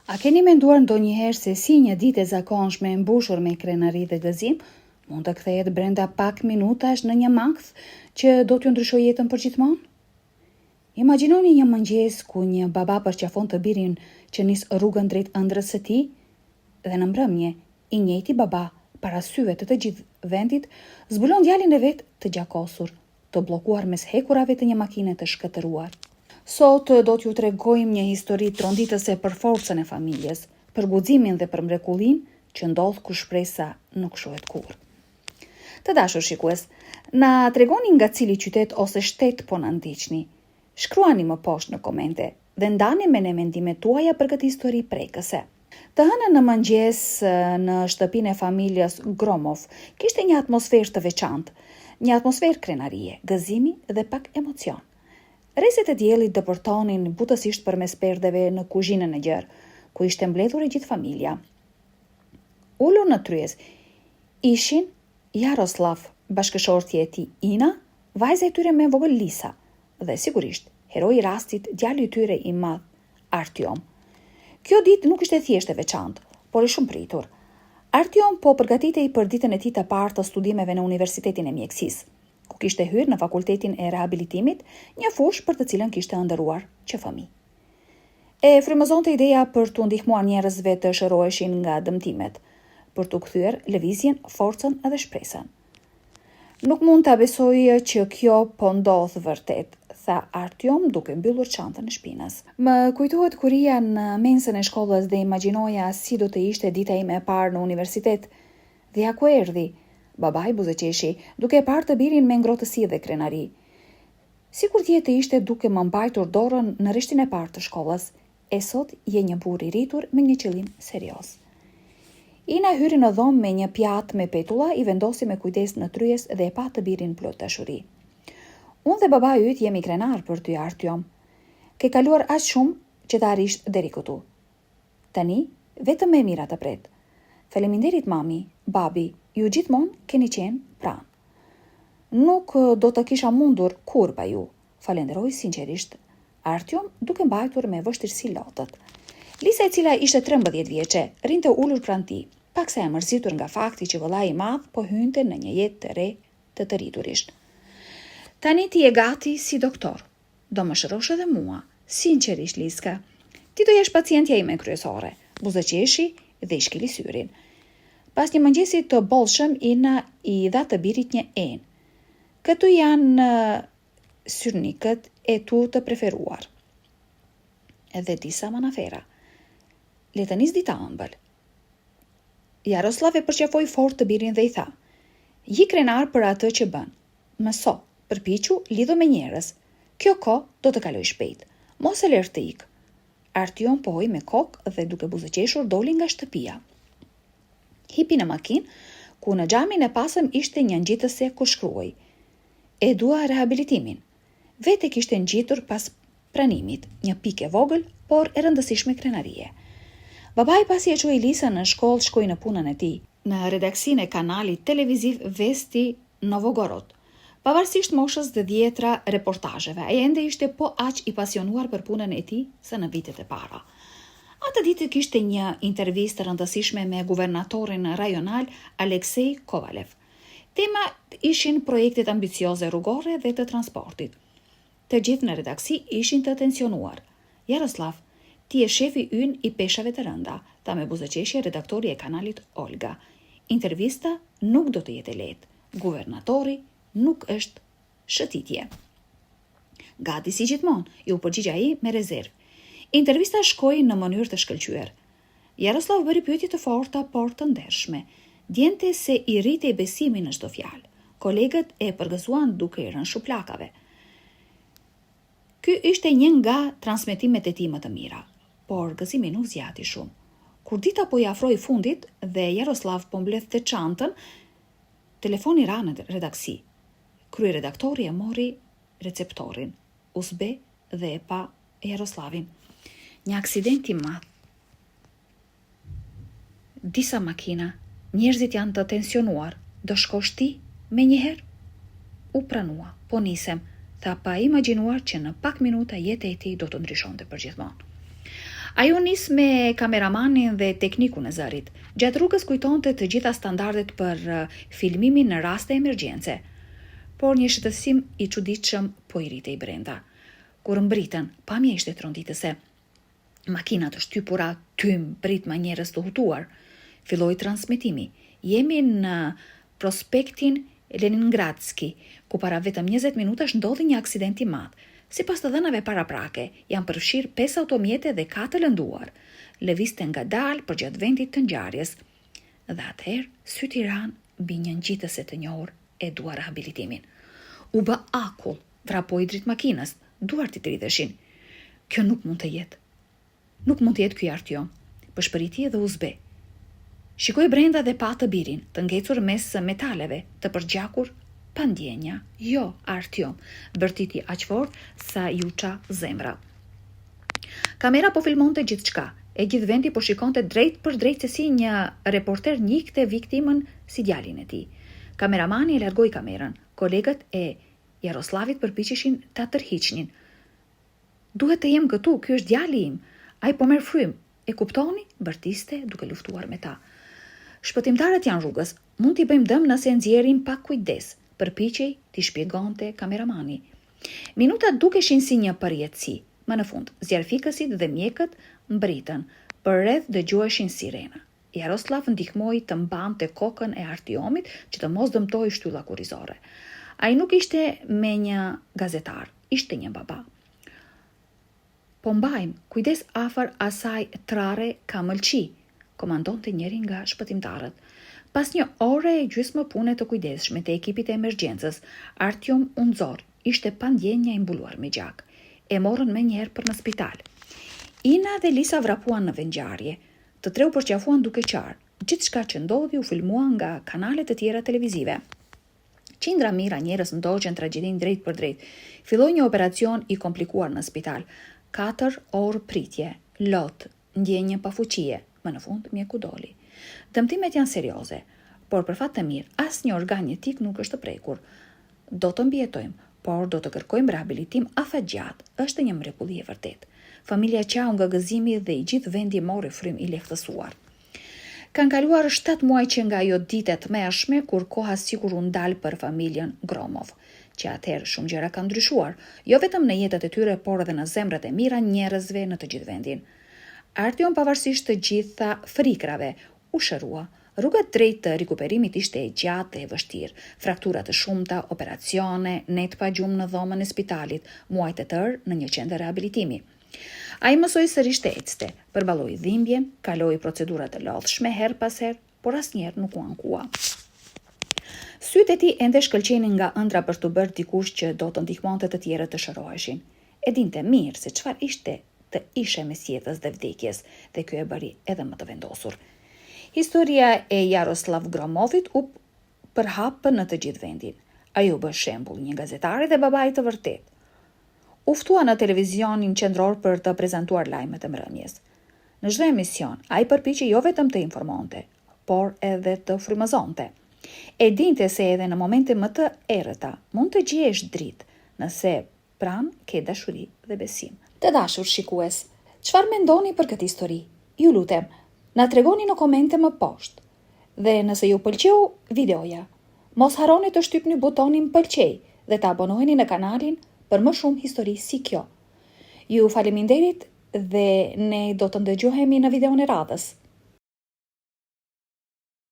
A keni menduar ndonjëherë se si një ditë e zakonshme e mbushur me krenari dhe gëzim mund të kthehet brenda pak minutash në një mankth që do t'ju ndryshojë jetën përgjithmonë? Imagjinoni një mëngjes ku një baba përqafon të birin që nis rrugën drejt ëndrrës së tij dhe në mbrëmje i njëjti baba para syve të gjithë vendit zbulon djalin e vet të gjakosur, të bllokuar mes hekurave të një makine të shkëtëruar. Sot do t'ju tregojmë një histori tronditëse për forcën e familjes, për guximin dhe për mrekullinë që ndodh kur shpresa nuk shohet kurrë. Të dashur shikues, na tregoni nga cili qytet ose shtet po na ndiqni. Shkruani më poshtë në komente dhe ndani me ne mendimet tuaja për këtë histori prekëse. Të hënën në mëngjes në shtëpinë e familjes Gromov kishte një atmosferë të veçantë, një atmosferë krenarie, gëzimi dhe pak emocion. Rreset e diellit dëpërtonin butësisht përmes perdeve në kuzhinën e gjerë, ku ishte mbledhur e gjithë familja. Ulur në tryez ishin Jaroslav, bashkëshortja e tij Ina, vajza e tyre më e vogël Lisa dhe sigurisht heroi i rastit djali i tyre i madh Artyom. Kjo ditë nuk ishte thjesht e veçantë, por e shumë pritur. Artyom po përgatitej për ditën e tij të parë të studimeve në Universitetin e Mjekësisë, ku kishte hyrë në fakultetin e rehabilitimit, një fushë për të cilën kishte ëndërruar që fëmijë. E frymëzonte ideja për t'u ndihmuar njerëzve të shëroheshin nga dëmtimet, për t'u kthyer lëvizjen, forcën dhe shpresën. Nuk mund ta besoj që kjo po ndodh vërtet, tha Artyom duke mbyllur çantën e shpinës. Më kujtohet kur ija në mensën e shkollës dhe imagjinoja si do të ishte dita ime e parë në universitet. Dhe ja ku erdhi, babai buzëqeshi, duke parë të birin me ngrohtësi dhe krenari. Sikur të ishte duke më mbajtur dorën në rishtin e parë të shkollës, e sot je një burr i rritur me një qëllim serioz. Ina hyri në dhomë me një pjatë me petulla, i vendosi me kujdes në tryez dhe e pa të birin plot dashuri. Unë dhe baba yt jemi krenar për ty, Artyom. Ke kaluar aq shumë që të arrish deri këtu. Tani, vetëm me mira të pret. Faleminderit mami, babi, ju gjithmonë keni qenë pranë. Nuk do të kisha mundur kur pa ju, falenderoj sinqerisht Artyom duke mbajtur me vështirësi lotët. Lisa, e cila ishte 13 vjeçe, rinte ulur pranë tij, paksa e mërzitur nga fakti që vëllai i madh po hynte në një jetë të re të rriturisht. Tani ti je gati si doktor. Do më shërosh edhe mua, sinqerisht Liska. Ti do jesh pacientja ime kryesore, buzëqeshi dhe i shkili syrin. Pas një mëngjesi të bollshëm, Ina i dha të birit një enë. Këtu janë syrnikët e tu të preferuar. Edhe disa manafera. Le të nis dita ëmbël. Jaroslav e përqafoi fort të birin dhe i tha: "Ji krenar për atë që bën. Mëso, përpiqu, lidhu me njerëz. Kjo kohë do të kaloj shpejt. Mos e lër të ik." Artyom pohoi me kokë dhe duke buzëqeshur doli nga shtëpia. Hipi në makinë, ku në xhamin e pasëm ishte një ngjitëse ku shkruaj: "E dua rehabilitimin." Vete kishte ngjitur pas pranimit, një pikë e vogël, por e rëndësishme krenarie. Babai pasi e çoi Lisa në shkollë, shkoi në punën e tij, në redaksinë e kanalit televiziv Vesti Novogorod. Pavarësisht moshës dhe dhjetra reportazheve, ai ende ishte po aq i pasionuar për punën e tij sa në vitet e para. Atë ditë kishte një intervistë rëndësishme me guvernatorin rajonal Aleksej Kovalev. Temat ishin projektet ambicioze rrugore dhe të transportit. Të gjithë në redaksi ishin të tensionuar. "Jaroslav, ti je shefi ynë i peshave të rënda", tha me buzëqeshje redaktori e kanalit Olga. "Intervista nuk do të jetë e lehtë. Guvernatori nuk është shëtitje." "Gati si gjithmonë", ju përgjigj ai me rezervë. Intervista shkoi në mënyrë të shkëlqyer. Jaroslav bëri pyetje të forta por të ndershme. Djente se i rritej besimi në çdo fjalë. Kolegët e përgëzuan duke i rënë shuplakave. Ky ishte një nga transmetimet e tij më të mira, por gëzimi nuk zgjati shumë. Kur dita po i afroi fundit dhe Jaroslav po mbledhte çantën, telefoni ra në redaksi. Kryeredaktori e mori receptorin, USB dhe e pa Jaroslavin. "Një aksident i madh. Disa makina, njerëzit janë të tensionuar. Do shkosh ti me njëherë?" U pranua, po nisem, tha pa imagjinuar që në pak minuta jeta e tij do të ndryshonte përgjithmonë. Ajo nis me kameramanin dhe teknikun e zërit. Gjatë rrugës kujtonte të gjitha standardet për filmimin në raste emergjence. Por një shëtësim i çuditshëm po i ritej brenda. Kur mbritën, pamja ishte tronditëse. Makinat të shtypura, tym, prit ma njerëz të hutuar. Filloi transmetimi. Jemi në prospektin Leningradski, ku para vetëm 20 minutash ndodhi një aksident i madh. Sipas të dhënave paraprake, janë përfshirë 5 automjete dhe 4 lënduar. Lëvizte ngadalë përgjatë vendit të ngjarjes. Dhe atëherë, syt i ran mbi një ngjitëse të njohur e dua rehabilitimin. U bë akull, vrapoi drejt makinës, duart i tridheshin. Kjo nuk mund të jetë. Nuk mund të jetë ky Artyom. Pëshpëriti dhe u zbe. Shikoi brenda dhe pa të birin, të ngecur mes metaleve, të përgjakur pa ndjenja. Jo, Artyom, bërtiti aq fort sa ju qa zemra. Kamera po filmonte gjithçka, e gjithë vendi po shikonte drejt për drejt se si një reporter njikte viktimën si djalin e tij. Kameramani e largoi kamerën, kolegët e Jaroslavit përpiqeshin ta tërhiqnin. Duhet të jem këtu, ky është djali im. Ai po merr frym. E kuptoni? Bërtiste duke luftuar me ta. Shpëtimtarët janë rrugës, mund t'i bëjmë dëm nëse nxjerrim pa kujdes, përpiqej t'i shpjegonte kameramani. Minutat dukeshin si një përjetësi. Më në fund, zjarfikësit dhe mjekët mbritën, përreth dëgjoheshin sirena. Jaroslav ndihmoi të mbante kokën e Artyomit që të mos dëmtoi shtylla kurrizore. Ai nuk ishte me një gazetar, ishte një baba. Po mbajmë, kujdes afër asaj trare ka mëlçi, komandonte njëri nga shpëtimtarët. Pas një ore e gjysmë pune të kujdesshme të ekipit e emergjencës, Artyom u nxor, ishte pa ndjenja i mbuluar me gjak. E morën me njerë për në spital. Ina dhe Lisa vrapuan në vendngjarje, të treu përqafuan duke qarë. Gjithçka që ndodhi u filmuan nga kanalet të tjera televizive. Qindra mira njerëz ndoqën tragjedin drejt për drejt. Filloi një operacion i komplikuar në spital. 4 orë pritje, lot, ndjenje pafuqie, më në fund mjeku doli. Dëmtimet janë serioze, por për fat të mirë, asnjë organ jetik nuk është prekur. Do të mbijetojmë, por do të kërkojmë rehabilitim afatgjat. Është një mrekulli e vërtet. Familja qau nga gëzimi dhe i gjithë vendi mori frym i lehtësuar. Kanë kaluar 7 muaj që nga ajo ditë e tmerrshme kur koha sikur u ndal për familjen Gromov, që atëherë shumë gjëra kanë ndryshuar, jo vetëm në jetët e tyre, por edhe në zemrat e mira njerëzve në të gjithë vendin. Artyom pavarësisht të gjitha frikrave u shërua. Rruga drejt të rikuperimit ishte e gjatë dhe e vështirë, fraktura të shumta, operacione, net pa gjumë në dhomën e spitalit, muaj të tërë në një qendër rehabilitimi. Ai mësoi sërish të ecte, përballoi dhimbjen, kaloi procedura të lodhshme her pas her, por asnjëherë nuk u ankua. Sytë e tij ende shkëlqenin nga ëndra për të bërë dikush që do të ndihmonte të tjerët të shëroheshin. E dinte mirë se çfarë ishte të ishe mes jetës dhe vdekjes, dhe kjo e bëri edhe më të vendosur. Historia e Jaroslav Gromovit u përhap në të gjithë vendin. Ai u bë shembull një gazetari dhe babai të vërtet. U ftua në televizionin qendror për të prezantuar lajmet e mbrëmjes. Në çdo emision, ai përpiqej jo vetëm të informonte, por edhe të frymëzonte. E dinte se edhe në momente më të errëta mund të gjesh dritë, nëse pranë ke dashuri dhe besim. Të dashur shikues, çfarë mendoni për këtë histori? Ju lutem, na tregoni në komente më poshtë. Dhe nëse ju pëlqeu videoja, mos harroni të shtypni butonin pëlqej dhe të abonoheni në kanalin për më shumë histori si kjo. Ju faleminderit dhe ne do të ndëgjohemi në videon e radhës.